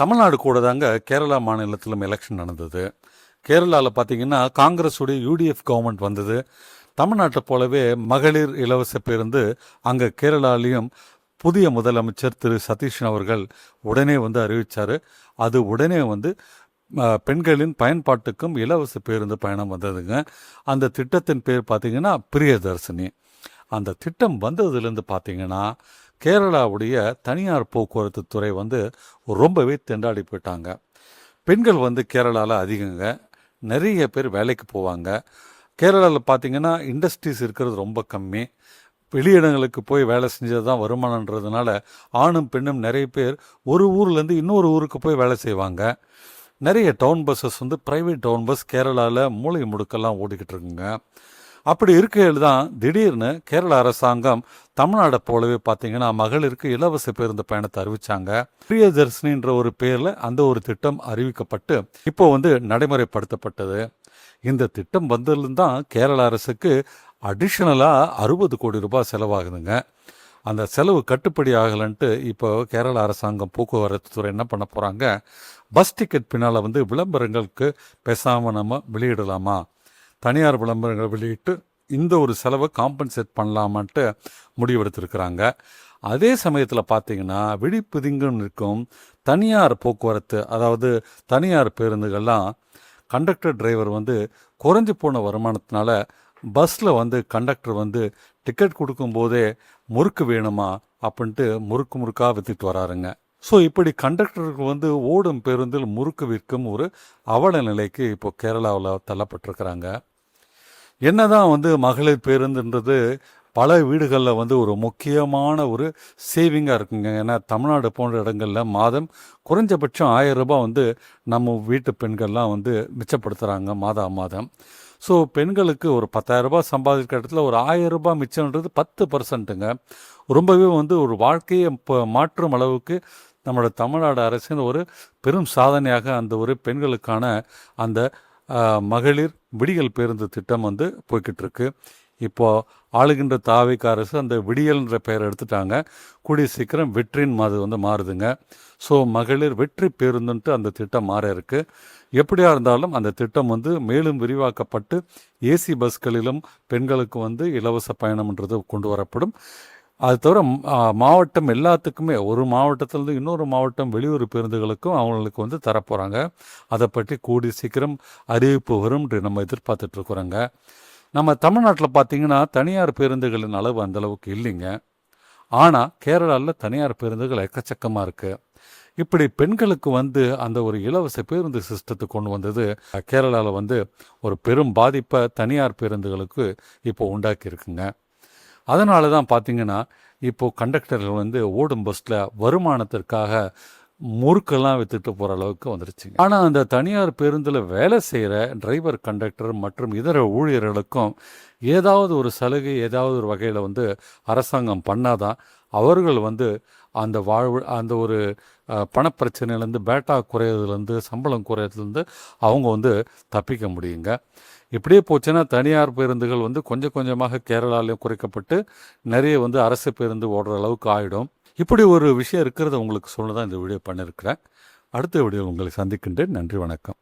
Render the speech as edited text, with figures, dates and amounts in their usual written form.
தமிழ்நாடு கூட தாங்க கேரளா மாநிலத்திலும் எலெக்ஷன் நடந்தது. கேரளாவில் பார்த்தீங்கன்னா காங்கிரஸுடைய யூடிஎஃப் கவர்மெண்ட் வந்தது. தமிழ்நாட்டை போலவே மகளிர் இலவச பேருந்து அங்கே கேரளாலையும் புதிய முதலமைச்சர் திரு சதீஷன் அவர்கள் உடனே அறிவித்தார். அது உடனே பெண்களின் பயன்பாட்டுக்கும் இலவச பேருந்து பயணம் வந்ததுங்க. அந்த திட்டத்தின் பேர் பார்த்தீங்கன்னா பிரியதர்ஷினி. அந்த திட்டம் வந்ததுலேருந்து பார்த்தீங்கன்னா கேரளாவுடைய தனியார் போக்குவரத்து துறை ரொம்பவே திண்டாடி போயிட்டாங்க. பெண்கள் கேரளாவில் அதிகங்க. நிறைய பேர் வேலைக்கு போவாங்க. கேரளாவில் பார்த்தீங்கன்னா இண்டஸ்ட்ரீஸ் இருக்கிறது ரொம்ப கம்மி. வெளியிடங்களுக்கு போய் வேலை செஞ்சது தான் வருமானன்றதுனால ஆணும் பெண்ணும் நிறைய பேர் ஒரு ஊர்லேருந்து இன்னொரு ஊருக்கு போய் வேலை செய்வாங்க. நிறைய town buses private town bus கேரளாவில் மூளை முடுக்கெல்லாம் ஓடிக்கிட்டு இருக்குங்க. அப்படி இருக்கையில் தான் திடீர்னு கேரள அரசாங்கம் தமிழ்நாடை போலவே பார்த்தீங்கன்னா மகளிருக்கு இலவச பேருந்து பயணத்தை அறிவித்தாங்க. பிரியதர்ஷினின்ற ஒரு பேரில் அந்த ஒரு திட்டம் அறிவிக்கப்பட்டு இப்போ நடைமுறைப்படுத்தப்பட்டது. இந்த திட்டம் வந்ததுலேருந்து தான் கேரள அரசுக்கு அடிஷ்னலாக 60 கோடி ரூபாய் செலவாகுதுங்க. அந்த செலவு கட்டுப்படி ஆகலன்ட்டு இப்போ கேரள அரசாங்கம் போக்குவரத்து துறை என்ன பண்ண போகிறாங்க, பஸ் டிக்கெட் பின்னால் விளம்பரங்களுக்கு பேசாமல் நம்ம வெளியிடலாமா, தனியார் விளம்பரங்களை வெளியிட்டு இந்த ஒரு செலவை காம்பன்சேட் பண்ணலாமான்ட்டு முடிவெடுத்திருக்கிறாங்க. அதே சமயத்தில் பார்த்தீங்கன்னா விழிப்புதிங்கு நிற்கும் தனியார் போக்குவரத்து, அதாவது தனியார் பேருந்துகள்லாம் கண்டக்டர் டிரைவர் குறைஞ்சி போன வருமானத்தினால பஸ்ஸில் கண்டக்டர் டிக்கெட் கொடுக்கும்போதே முறுக்கு வேணுமா அப்படின்ட்டு முறுக்காக விற்றுட்டு வராருங்க. ஸோ இப்படி கண்டக்டருக்கு ஓடும் பேருந்தில் முறுக்கு விற்கும் ஒரு அவல நிலைக்கு இப்போ கேரளாவில் தள்ளப்பட்டிருக்கிறாங்க. என்னதான் மகளிர் பேருந்துன்றது பல வீடுகளில் ஒரு முக்கியமான ஒரு சேவிங்காக இருக்குங்க. ஏன்னா தமிழ்நாடு போன்ற இடங்களில் மாதம் குறைஞ்சபட்சம் 1000 ரூபாய் நம்ம வீட்டு பெண்கள்லாம் மிச்சப்படுத்துகிறாங்க மாதம். ஸோ பெண்களுக்கு ஒரு 10,000 ரூபாய் சம்பாதிக்கிற இடத்துல ஒரு 1000 ரூபாய் மிச்சம்ன்றது 10%ங்க. ரொம்பவே ஒரு வாழ்க்கையை மாற்றும் அளவுக்கு நம்மளோட தமிழ்நாடு அரசின் ஒரு பெரும் சாதனையாக அந்த ஒரு பெண்களுக்கான அந்த மகளிர் விடியல் பேருந்து திட்டம் போய்கிட்டு இருக்கு. இப்போது ஆளுகின்ற தாவிக அரசு அந்த விடியல்ன்ற பெயரை எடுத்துட்டாங்க. கூடிய சீக்கிரம் வெற்றின் மாறுதுங்க. ஸோ மகளிர் வெற்றி பேருந்துன்ட்டு அந்த திட்டம் மாற இருக்குது. எப்படியா இருந்தாலும் அந்த திட்டம் மேலும் விரிவாக்கப்பட்டு ஏசி பஸ்களிலும் பெண்களுக்கு இலவச பயணம்ன்றது கொண்டு வரப்படும். அது தவிர மாவட்டம் எல்லாத்துக்குமே ஒரு மாவட்டத்திலேருந்து இன்னொரு மாவட்டம் வெளியூர் பேருந்துகளுக்கும் அவங்களுக்கு தரப்போகிறாங்க. அதை பற்றி கூடிய சீக்கிரம் அறிவிப்பு வரும் என்று நம்ம எதிர்பார்த்துட்ருக்குறோங்க. நம்ம தமிழ்நாட்டில் பார்த்திங்கன்னா தனியார் பேருந்துகளின் அளவு அந்தளவுக்கு இல்லைங்க. ஆனால் கேரளாவில் தனியார் பேருந்துகள் எக்கச்சக்கமாக இருக்குது. இப்படி பெண்களுக்கு அந்த ஒரு இலவச பேருந்து சிஸ்டத்தை கொண்டு வந்தது கேரளாவில் ஒரு பெரும் பாதிப்பை தனியார் பேருந்துகளுக்கு இப்போ உண்டாக்கியிருக்குங்க. அதனால தான் பார்த்திங்கன்னா இப்போது கண்டக்டர்கள் ஓடும் பஸ்ஸில் வருமானத்திற்காக முறுக்கெல்லாம் விற்றுட்டு போகிற அளவுக்கு வந்துருச்சுங்க. ஆனால் அந்த தனியார் பேருந்தில் வேலை செய்கிற டிரைவர், கண்டக்டர் மற்றும் இதர ஊழியர்களுக்கும் ஏதாவது ஒரு சலுகை ஏதாவது ஒரு வகையில் அரசாங்கம் பண்ணாதான் அவர்கள் அந்த அந்த ஒரு பணப்பிரச்சனையிலேருந்து, பேட்டா குறையிறதுலேருந்து, சம்பளம் குறையிறதுலேருந்து அவங்க தப்பிக்க முடியுங்க. இப்படியே போச்சுன்னா தனியார் பேருந்துகள் கொஞ்சம் கொஞ்சமாக கேரளாலையும் குறைக்கப்பட்டு நிறைய அரசு பேருந்து ஓடுற அளவுக்கு ஆகிடும். இப்படி ஒரு விஷயம் இருக்கிறத உங்களுக்கு சொல்ல தான் இந்த வீடியோ பண்ணியிருக்கிறேன். அடுத்த வீடியோ உங்களை சந்திக்கின்றேன். நன்றி, வணக்கம்.